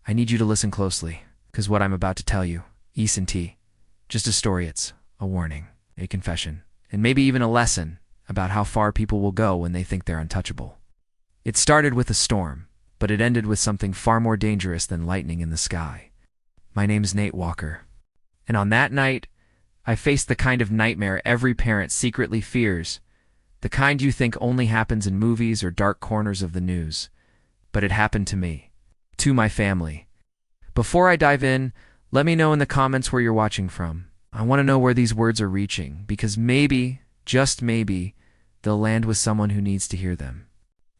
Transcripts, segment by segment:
I need you to listen closely, because what I'm about to tell you, isn't just a story, it's a warning, a confession, and maybe even a lesson about how far people will go when they think they're untouchable. It started with a storm, but it ended with something far more dangerous than lightning in the sky. My name's Nate Walker, and on that night, I faced the kind of nightmare every parent secretly fears, the kind you think only happens in movies or dark corners of the news. But it happened to me, to my family. Before I dive in, let me know in the comments where you're watching from. I want to know where these words are reaching, because maybe, just maybe, they'll land with someone who needs to hear them.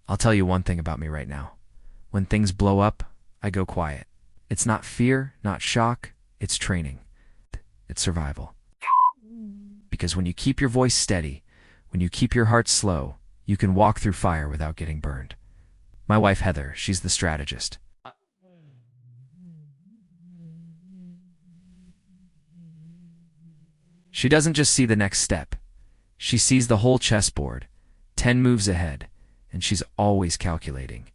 I'll tell you one thing about me right now. When things blow up, I go quiet. It's not fear, not shock, it's training. It's survival. Because when you keep your voice steady, when you keep your heart slow, you can walk through fire without getting burned. My wife Heather, she's the strategist. She doesn't just see the next step. She sees the whole chessboard, 10 moves ahead, and she's always calculating.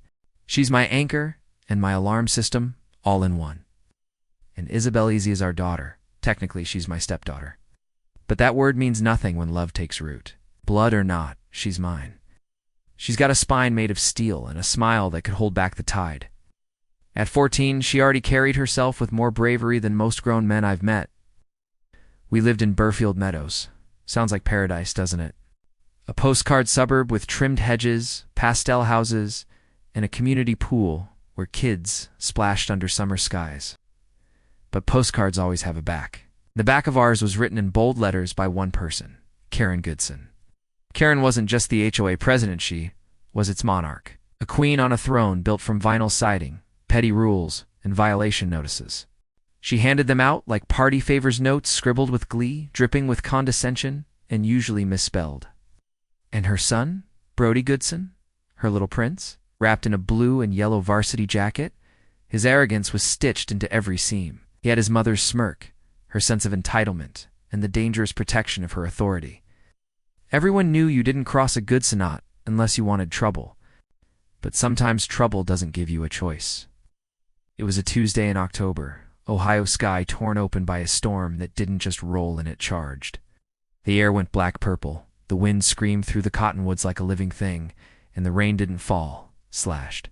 She's my anchor and my alarm system all in one. And Isabel Easy is our daughter. Technically, she's my stepdaughter. But that word means nothing when love takes root. Blood or not, she's mine. She's got a spine made of steel and a smile that could hold back the tide. At 14, she already carried herself with more bravery than most grown men I've met. We lived in Burfield Meadows. Sounds like paradise, doesn't it? A postcard suburb with trimmed hedges, pastel houses, and a community pool where kids splashed under summer skies. But postcards always have a back. The back of ours was written in bold letters by one person, Karen Goodson. Karen wasn't just the HOA president, she was its monarch. A queen on a throne built from vinyl siding, petty rules, and violation notices. She handed them out like party favors notes scribbled with glee, dripping with condescension, and usually misspelled. And her son, Brody Goodson, her little prince, wrapped in a blue and yellow varsity jacket, his arrogance was stitched into every seam. He had his mother's smirk, her sense of entitlement, and the dangerous protection of her authority. Everyone knew you didn't cross a Goodsonot unless you wanted trouble. But sometimes trouble doesn't give you a choice. It was a Tuesday in October, Ohio sky torn open by a storm that didn't just roll and it charged. The air went black-purple, the wind screamed through the cottonwoods like a living thing, and the rain didn't fall, slashed.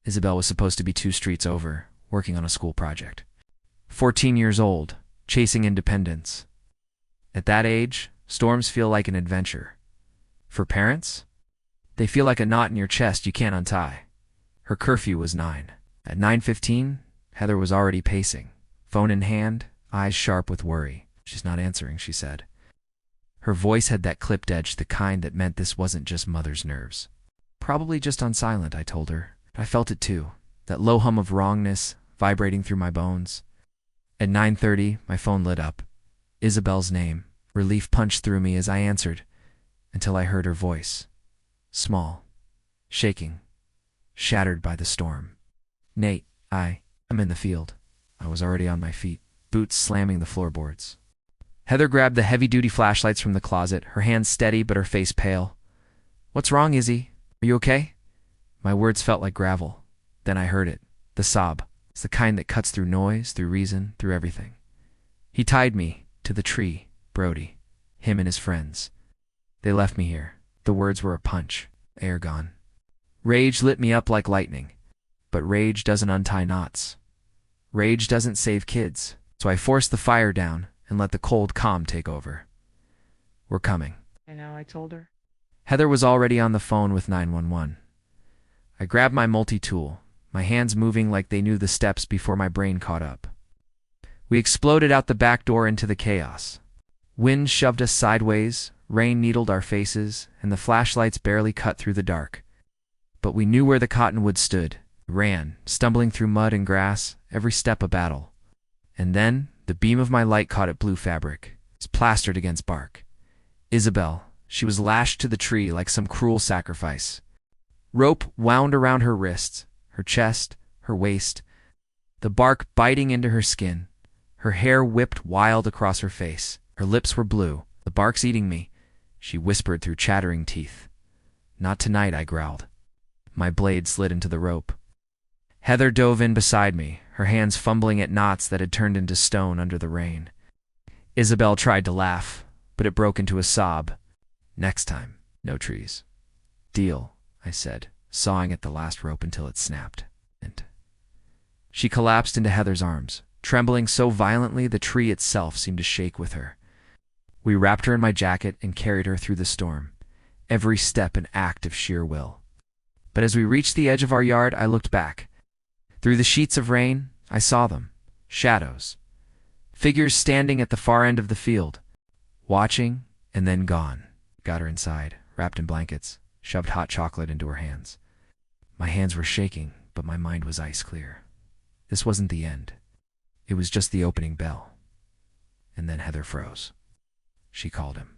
Isabel was supposed to be 2 streets over, working on a school project. 14 years old, chasing independence. At that age, storms feel like an adventure. For parents, they feel like a knot in your chest you can't untie. Her curfew was 9. At 9:15, Heather was already pacing, phone in hand, eyes sharp with worry. She's not answering, she said. Her voice had that clipped edge, the kind that meant this wasn't just mother's nerves. Probably just on silent, I told her. I felt it too, that low hum of wrongness vibrating through my bones. At 9:30, my phone lit up. Isabel's name. Relief punched through me as I answered, until I heard her voice. Small, shaking, shattered by the storm. Nate, I'm in the field. I was already on my feet, boots slamming the floorboards. Heather grabbed the heavy-duty flashlights from the closet, her hands steady but her face pale. What's wrong, Izzy? Are you okay? My words felt like gravel. Then I heard it, the sob. It's the kind that cuts through noise, through reason, through everything. He tied me to the tree, Brody, him and his friends. They left me here. The words were a punch, air gone. Rage lit me up like lightning. But rage doesn't untie knots. Rage doesn't save kids. So I forced the fire down and let the cold calm take over. We're coming. I know, I told her. Heather was already on the phone with 911. I grabbed my multi-tool, my hands moving like they knew the steps before my brain caught up. We exploded out the back door into the chaos. Wind shoved us sideways, rain needled our faces, and the flashlights barely cut through the dark. But we knew where the cottonwood stood, ran, stumbling through mud and grass, every step a battle. And then, the beam of my light caught at blue fabric. It's plastered against bark. Isabel, she was lashed to the tree like some cruel sacrifice. Rope wound around her wrists, her chest, her waist, the bark biting into her skin. Her hair whipped wild across her face. Her lips were blue. The bark's eating me, she whispered through chattering teeth. Not tonight, I growled. My blade slid into the rope. Heather dove in beside me, her hands fumbling at knots that had turned into stone under the rain. Isabel tried to laugh, but it broke into a sob. Next time, no trees. Deal, I said, sawing at the last rope until it snapped. And she collapsed into Heather's arms, trembling so violently the tree itself seemed to shake with her. We wrapped her in my jacket and carried her through the storm, every step an act of sheer will. But as we reached the edge of our yard, I looked back. Through the sheets of rain, I saw them, shadows, figures standing at the far end of the field, watching and then gone. Got her inside, wrapped in blankets, shoved hot chocolate into her hands. My hands were shaking, but my mind was ice clear. This wasn't the end. It was just the opening bell. And then Heather froze. She called him.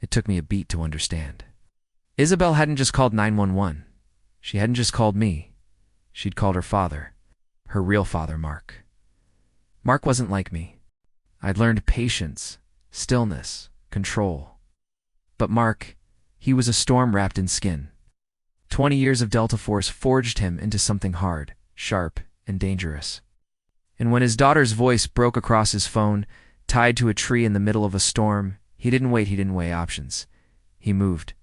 It took me a beat to understand. Isabel hadn't just called 911. She hadn't just called me. She'd called her father, her real father, Mark. Mark wasn't like me. I'd learned patience, stillness, control. But Mark, he was a storm wrapped in skin. 20 years of Delta Force forged him into something hard, sharp, and dangerous. And when his daughter's voice broke across his phone, tied to a tree in the middle of a storm, he didn't wait, he didn't weigh options. He moved.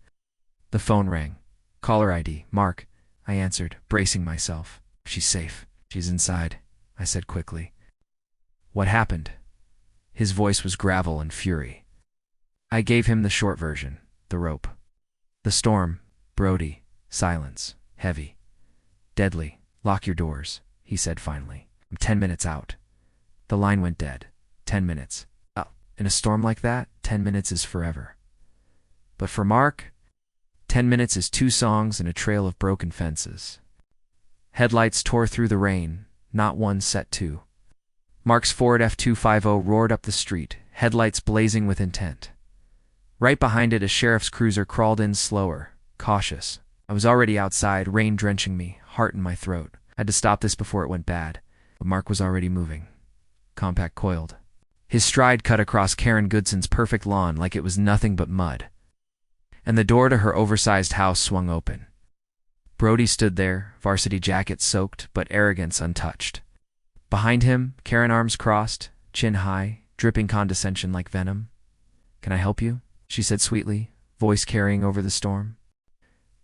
The phone rang. Caller ID, Mark, I answered, bracing myself. She's safe. She's inside, I said quickly. What happened? His voice was gravel and fury. I gave him the short version, the rope. The storm, Brody, silence, heavy, deadly. Lock your doors, he said finally. I'm 10 minutes out. The line went dead. 10 minutes. Oh, in a storm like that, 10 minutes is forever. But for Mark, 10 minutes is 2 songs and a trail of broken fences. Headlights tore through the rain, not one set 2. Mark's Ford F-250 roared up the street, headlights blazing with intent. Right behind it, a sheriff's cruiser crawled in slower, cautious. I was already outside, rain drenching me, heart in my throat. I had to stop this before it went bad. But Mark was already moving. Compact coiled. His stride cut across Karen Goodson's perfect lawn like it was nothing but mud. And the door to her oversized house swung open. Brody stood there, varsity jacket soaked, but arrogance untouched. Behind him, Karen, arms crossed, chin high, dripping condescension like venom. Can I help you? She said sweetly, voice carrying over the storm.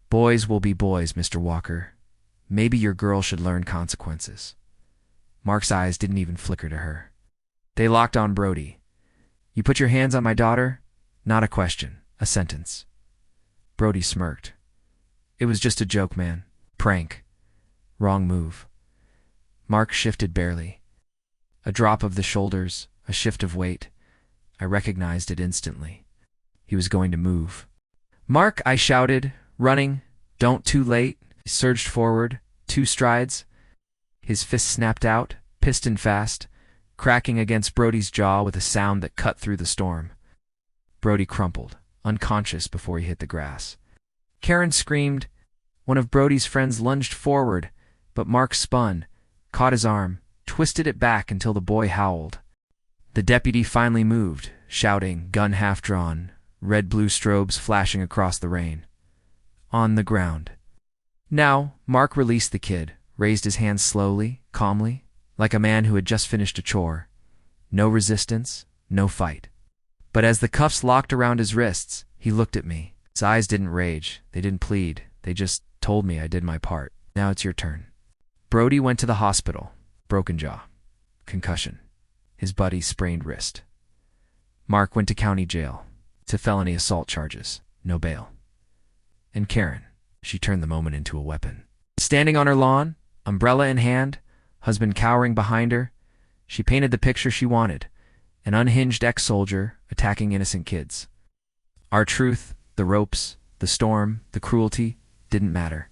Boys will be boys, Mr. Walker. Maybe your girl should learn consequences. Mark's eyes didn't even flicker to her. They locked on Brody. You put your hands on my daughter? Not a question, a sentence. Brody smirked. It was just a joke, man. Prank. Wrong move. Mark shifted barely. A drop of the shoulders, a shift of weight. I recognized it instantly. He was going to move. Mark, I shouted, running. Don't, too late. He surged forward, 2 strides. His fist snapped out, piston fast, cracking against Brody's jaw with a sound that cut through the storm. Brody crumpled, unconscious before he hit the grass. Karen screamed. One of Brody's friends lunged forward, but Mark spun, caught his arm, twisted it back until the boy howled. The deputy finally moved, shouting, gun half drawn, red-blue strobes flashing across the rain. On the ground. Now, Mark released the kid, raised his hands slowly, calmly, like a man who had just finished a chore. No resistance, no fight. But as the cuffs locked around his wrists, he looked at me. His eyes didn't rage, they didn't plead, they just told me I did my part. Now it's your turn. Brody went to the hospital. Broken jaw. Concussion. His buddy's sprained wrist. Mark went to county jail. To felony assault charges. No bail. And Karen, she turned the moment into a weapon. Standing on her lawn, umbrella in hand, husband cowering behind her, she painted the picture she wanted. An unhinged ex-soldier attacking innocent kids. Our truth, the ropes, the storm, the cruelty, didn't matter.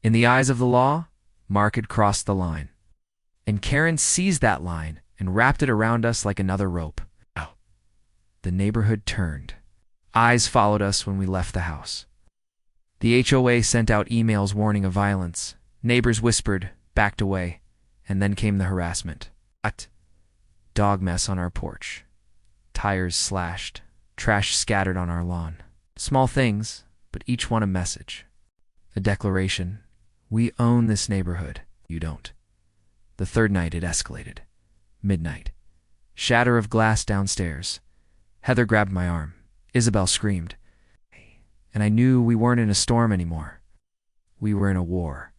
In the eyes of the law, Mark had crossed the line. And Karen seized that line and wrapped it around us like another rope. Oh. The neighborhood turned. Eyes followed us when we left the house. The HOA sent out emails warning of violence. Neighbors whispered, backed away, and then came the harassment. Dog mess on our porch. Tires slashed. Trash scattered on our lawn. Small things, but each one a message. A declaration. We own this neighborhood. You don't. The third night it escalated. Midnight. Shatter of glass downstairs. Heather grabbed my arm. Isabel screamed. And I knew we weren't in a storm anymore. We were in a war.